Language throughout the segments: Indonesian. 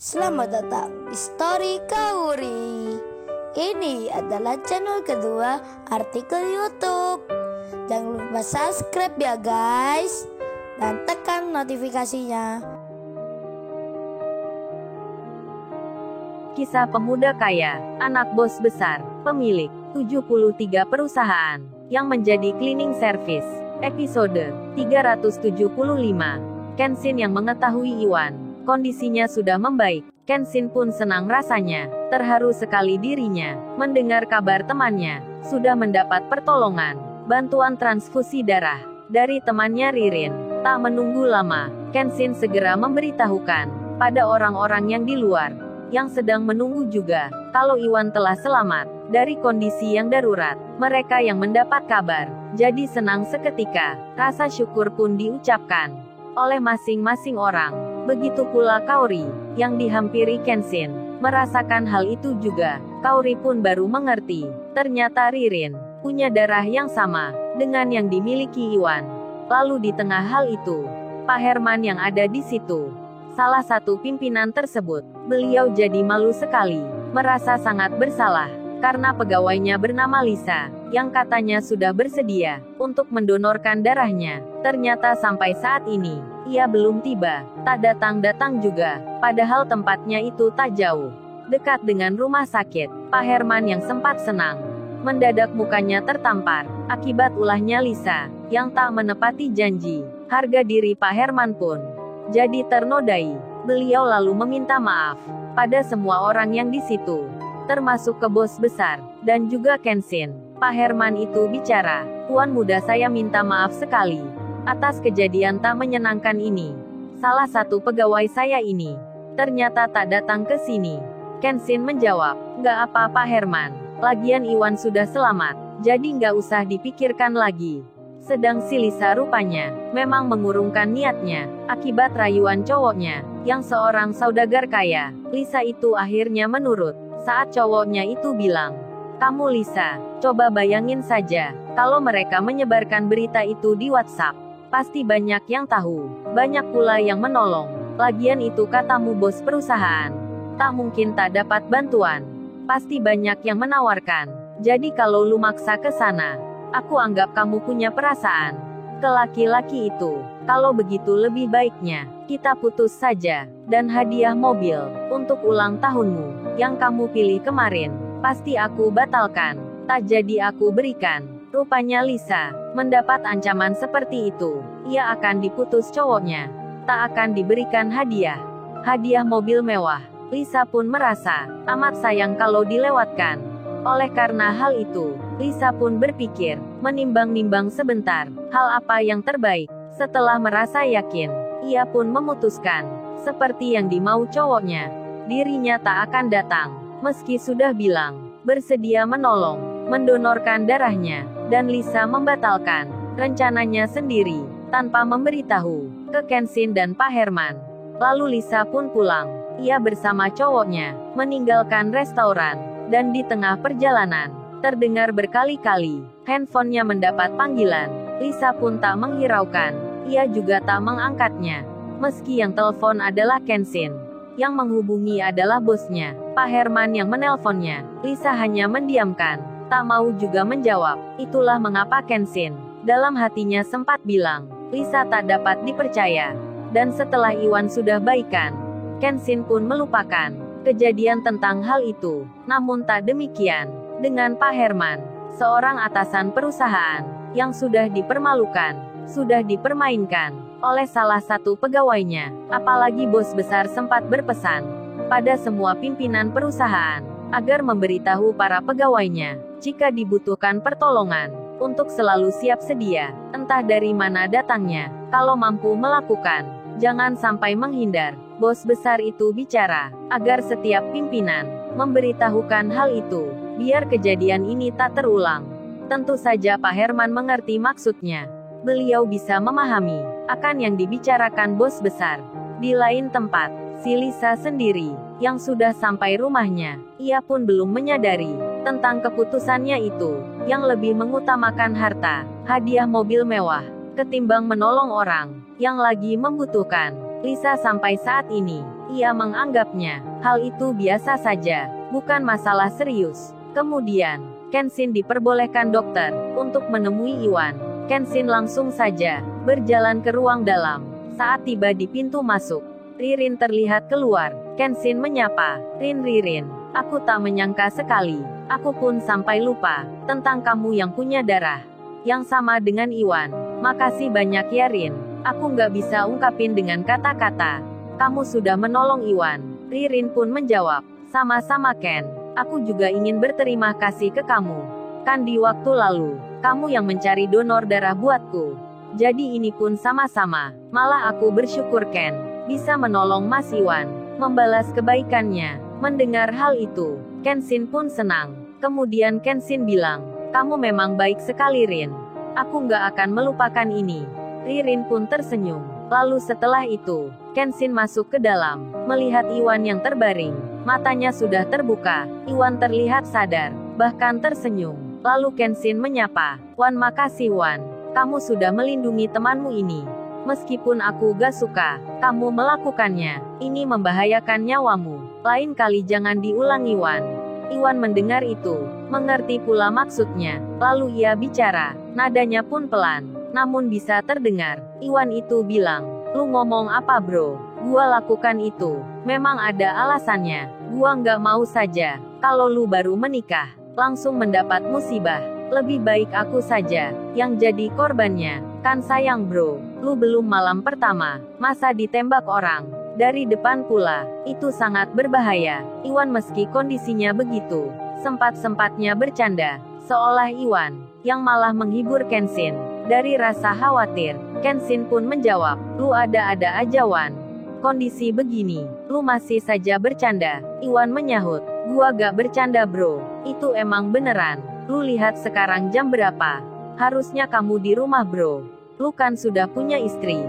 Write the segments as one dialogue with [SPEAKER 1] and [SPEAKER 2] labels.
[SPEAKER 1] Selamat datang di Story Kauri. Ini adalah channel kedua artikel YouTube. Jangan lupa subscribe ya guys, dan tekan notifikasinya.
[SPEAKER 2] Kisah pemuda kaya, anak bos besar, pemilik 73 perusahaan, yang menjadi cleaning service. Episode 375. Kenshin yang mengetahui Iwan kondisinya sudah membaik. Kenshin pun senang rasanya, terharu sekali dirinya, mendengar kabar temannya sudah mendapat pertolongan, bantuan transfusi darah, dari temannya Ririn. Tak menunggu lama, Kenshin segera memberitahukan pada orang-orang yang di luar, yang sedang menunggu juga, kalau Iwan telah selamat dari kondisi yang darurat. Mereka yang mendapat kabar jadi senang seketika, rasa syukur pun diucapkan oleh masing-masing orang. Begitu pula Kaori, yang dihampiri Kenshin, merasakan hal itu juga. Kaori pun baru mengerti, ternyata Ririn punya darah yang sama dengan yang dimiliki Iwan. Lalu di tengah hal itu, Pak Herman yang ada di situ, salah satu pimpinan tersebut, beliau jadi malu sekali, merasa sangat bersalah, karena pegawainya bernama Lisa, yang katanya sudah bersedia untuk mendonorkan darahnya. Ternyata sampai saat ini, ia belum tiba, tak datang-datang juga, padahal tempatnya itu tak jauh, dekat dengan rumah sakit. Pak Herman yang sempat senang, mendadak mukanya tertampar, akibat ulahnya Lisa, yang tak menepati janji. Harga diri Pak Herman pun jadi ternodai. Beliau lalu meminta maaf pada semua orang yang di situ, termasuk ke bos besar, dan juga Kenshin. Pak Herman itu bicara, "Tuan muda, saya minta maaf sekali atas kejadian tak menyenangkan ini. Salah satu pegawai saya ini ternyata tak datang ke sini." Kenshin menjawab, "Nggak apa-apa Herman, lagian Iwan sudah selamat, jadi nggak usah dipikirkan lagi." Sedang si Lisa rupanya memang mengurungkan niatnya, akibat rayuan cowoknya, yang seorang saudagar kaya. Lisa itu akhirnya menurut, saat cowoknya itu bilang, "Kamu Lisa, coba bayangin saja, kalau mereka menyebarkan berita itu di WhatsApp. Pasti banyak yang tahu, banyak pula yang menolong. Lagian itu katamu bos perusahaan, tak mungkin tak dapat bantuan. Pasti banyak yang menawarkan. Jadi kalau lu maksa ke sana, aku anggap kamu punya perasaan ke laki-laki itu. Kalau begitu lebih baiknya kita putus saja, dan hadiah mobil untuk ulang tahunmu yang kamu pilih kemarin, pasti aku batalkan, tak jadi aku berikan." Rupanya Lisa mendapat ancaman seperti itu. Ia akan diputus cowoknya, tak akan diberikan hadiah mobil mewah. Lisa pun merasa amat sayang kalau dilewatkan. Oleh karena hal itu, Lisa pun berpikir, menimbang-nimbang sebentar, hal apa yang terbaik. Setelah merasa yakin, ia pun memutuskan, seperti yang dimau cowoknya, dirinya tak akan datang, meski sudah bilang bersedia menolong, mendonorkan darahnya, dan Lisa membatalkan rencananya sendiri, tanpa memberitahu ke Kenshin dan Pak Herman. Lalu Lisa pun pulang. Ia bersama cowoknya meninggalkan restoran, dan di tengah perjalanan, terdengar berkali-kali handphonenya mendapat panggilan. Lisa pun tak menghiraukan, ia juga tak mengangkatnya. Meski yang telepon adalah Kenshin, yang menghubungi adalah bosnya, Pak Herman yang menelponnya. Lisa hanya mendiamkan, tak mau juga menjawab. Itulah mengapa Kenshin dalam hatinya sempat bilang, Lisa tak dapat dipercaya. Dan setelah Iwan sudah baikan, Kenshin pun melupakan kejadian tentang hal itu. Namun tak demikian dengan Pak Herman, seorang atasan perusahaan yang sudah dipermalukan, sudah dipermainkan oleh salah satu pegawainya. Apalagi bos besar sempat berpesan pada semua pimpinan perusahaan agar memberitahu para pegawainya jika dibutuhkan pertolongan, untuk selalu siap sedia, entah dari mana datangnya. Kalau mampu melakukan, jangan sampai menghindar. Bos besar itu bicara agar setiap pimpinan memberitahukan hal itu, biar kejadian ini tak terulang. Tentu saja Pak Herman mengerti maksudnya. Beliau bisa memahami akan yang dibicarakan bos besar. Di lain tempat, si Lisa sendiri yang sudah sampai rumahnya, ia pun belum menyadari tentang keputusannya itu, yang lebih mengutamakan harta, hadiah mobil mewah, ketimbang menolong orang yang lagi membutuhkan. Lisa sampai saat ini Ia menganggapnya hal itu biasa saja, bukan masalah serius. Kemudian, Kenshin diperbolehkan dokter untuk menemui Iwan. Kenshin langsung saja berjalan ke ruang dalam. Saat tiba di pintu masuk, Ririn terlihat keluar. Kenshin menyapa, Ririn, aku tak menyangka sekali. Aku pun sampai lupa tentang kamu yang punya darah yang sama dengan Iwan. Makasih banyak ya Rin. Aku nggak bisa ungkapin dengan kata-kata. Kamu sudah menolong Iwan. Ririn pun menjawab, sama-sama Ken. Aku juga ingin berterima kasih ke kamu. Kan di waktu lalu, kamu yang mencari donor darah buatku. Jadi ini pun sama-sama. Malah aku bersyukur Ken bisa menolong Mas Iwan, membalas kebaikannya. Mendengar hal itu, Kenshin pun senang. Kemudian Kenshin bilang, kamu memang baik sekali Rin. Aku nggak akan melupakan ini. Ririn pun tersenyum. Lalu setelah itu, Kenshin masuk ke dalam, melihat Iwan yang terbaring. Matanya sudah terbuka. Iwan terlihat sadar, bahkan tersenyum. Lalu Kenshin menyapa, Wan, makasih Wan. Kamu sudah melindungi temanmu ini. Meskipun aku gak suka, kamu melakukannya. Ini membahayakan nyawamu. Lain kali jangan diulangi Wan. Iwan mendengar itu, mengerti pula maksudnya. Lalu ia bicara, nadanya pun pelan, namun bisa terdengar. Iwan itu bilang, lu ngomong apa bro? Gua lakukan itu, memang ada alasannya. Gua nggak mau saja, kalau lu baru menikah, langsung mendapat musibah. Lebih baik aku saja, yang jadi korbannya. Kan sayang bro, lu belum malam pertama, masa ditembak orang? Dari depan pula, itu sangat berbahaya. Iwan meski kondisinya begitu, sempat-sempatnya bercanda, seolah Iwan yang malah menghibur Kenshin. Dari rasa khawatir, Kenshin pun menjawab, lu ada-ada aja Wan. Kondisi begini, lu masih saja bercanda. Iwan menyahut, gua gak bercanda bro, itu emang beneran. Lu lihat sekarang jam berapa? Harusnya kamu di rumah bro. Lu kan sudah punya istri.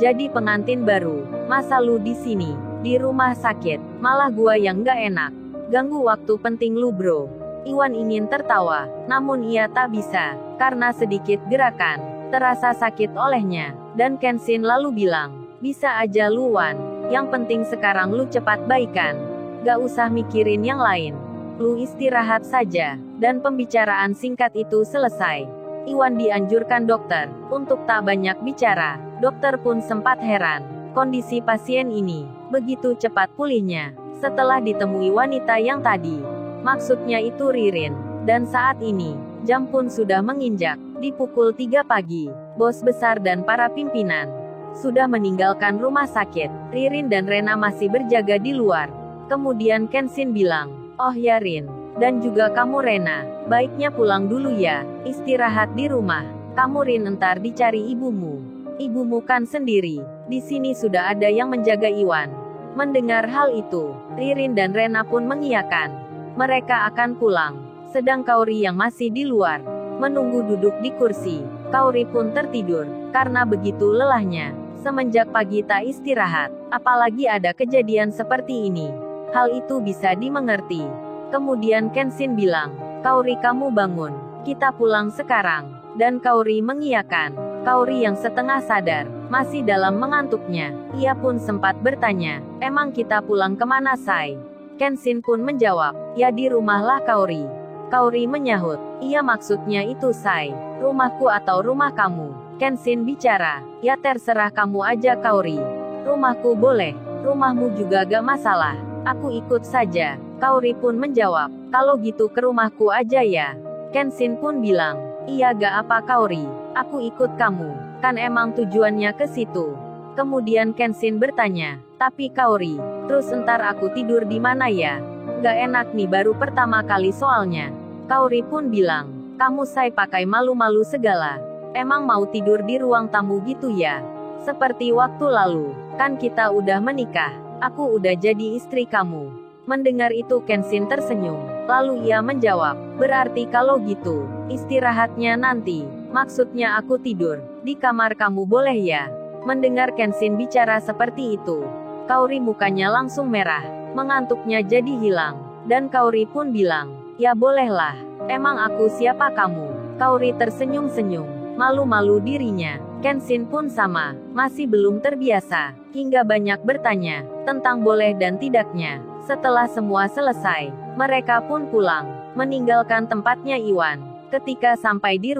[SPEAKER 2] Jadi pengantin baru. Masa lu di sini, di rumah sakit? Malah gua yang gak enak. Ganggu waktu penting lu bro. Iwan ingin tertawa, namun ia tak bisa, karena sedikit gerakan terasa sakit olehnya. Dan Kenshin lalu bilang, bisa aja lu Wan. Yang penting sekarang lu cepat baikan. Gak usah mikirin yang lain. Lu istirahat saja. Dan pembicaraan singkat itu selesai. Iwan dianjurkan dokter untuk tak banyak bicara. Dokter pun sempat heran. Kondisi pasien ini begitu cepat pulihnya setelah ditemui wanita yang tadi. Maksudnya itu Ririn. Dan saat ini, jam pun sudah menginjak di pukul 3 pagi. Bos besar dan para pimpinan sudah meninggalkan rumah sakit. Ririn dan Rena masih berjaga di luar. Kemudian Kenshin bilang, oh ya Rin. Dan juga kamu Rena, baiknya pulang dulu ya, istirahat di rumah. Kamu Rin entar dicari ibumu. Ibumu kan sendiri, di sini sudah ada yang menjaga Iwan. Mendengar hal itu, Ririn dan Rena pun mengiyakan. Mereka akan pulang, sedang Kaori yang masih di luar, menunggu duduk di kursi. Kaori pun tertidur, karena begitu lelahnya. Semenjak pagi tak istirahat, apalagi ada kejadian seperti ini. Hal itu bisa dimengerti. Kemudian Kenshin bilang, Kaori kamu bangun, kita pulang sekarang. Dan Kaori mengiyakan. Kaori yang setengah sadar, masih dalam mengantuknya. Ia pun sempat bertanya, emang kita pulang kemana Sai? Kenshin pun menjawab, ya di rumahlah Kaori. Kaori menyahut, iya maksudnya itu Sai, rumahku atau rumah kamu? Kenshin bicara, ya terserah kamu aja Kaori. Rumahku boleh, rumahmu juga gak masalah. Aku ikut saja. Kaori pun menjawab, kalau gitu ke rumahku aja ya. Kenshin pun bilang, iya gak apa Kaori, aku ikut kamu, kan emang tujuannya ke situ. Kemudian Kenshin bertanya, tapi Kaori, terus entar aku tidur di mana ya? Gak enak nih baru pertama kali soalnya. Kaori pun bilang, kamu Sai pakai malu-malu segala. Emang mau tidur di ruang tamu gitu ya? Seperti waktu lalu, kan kita udah menikah, aku udah jadi istri kamu. Mendengar itu Kenshin tersenyum. Lalu ia menjawab, berarti kalau gitu, istirahatnya nanti. Maksudnya aku tidur di kamar kamu boleh ya? Mendengar Kenshin bicara seperti itu, Kaori mukanya langsung merah. Mengantuknya jadi hilang. Dan Kaori pun bilang, ya bolehlah. Emang aku siapa kamu? Kaori tersenyum-senyum, malu-malu dirinya. Kenshin pun sama, masih belum terbiasa. hingga banyak bertanya tentang boleh dan tidaknya. Setelah semua selesai, mereka pun pulang, meninggalkan tempatnya Iwan. Ketika sampai di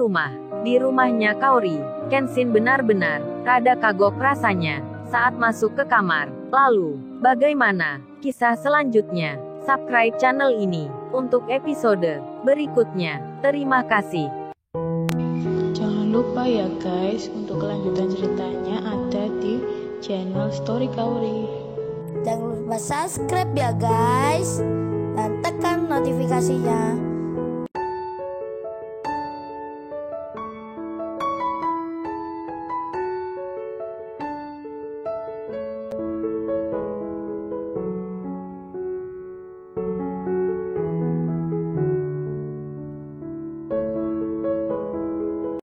[SPEAKER 2] rumahnya Kaori, Kenshin benar-benar rada kagok rasanya saat masuk ke kamar. Lalu, bagaimana kisah selanjutnya? Subscribe channel ini untuk episode berikutnya. Terima kasih.
[SPEAKER 3] Jangan lupa ya guys, untuk kelanjutan ceritanya ada di channel Story Kaori.
[SPEAKER 1] Jangan lupa subscribe ya guys, dan tekan notifikasinya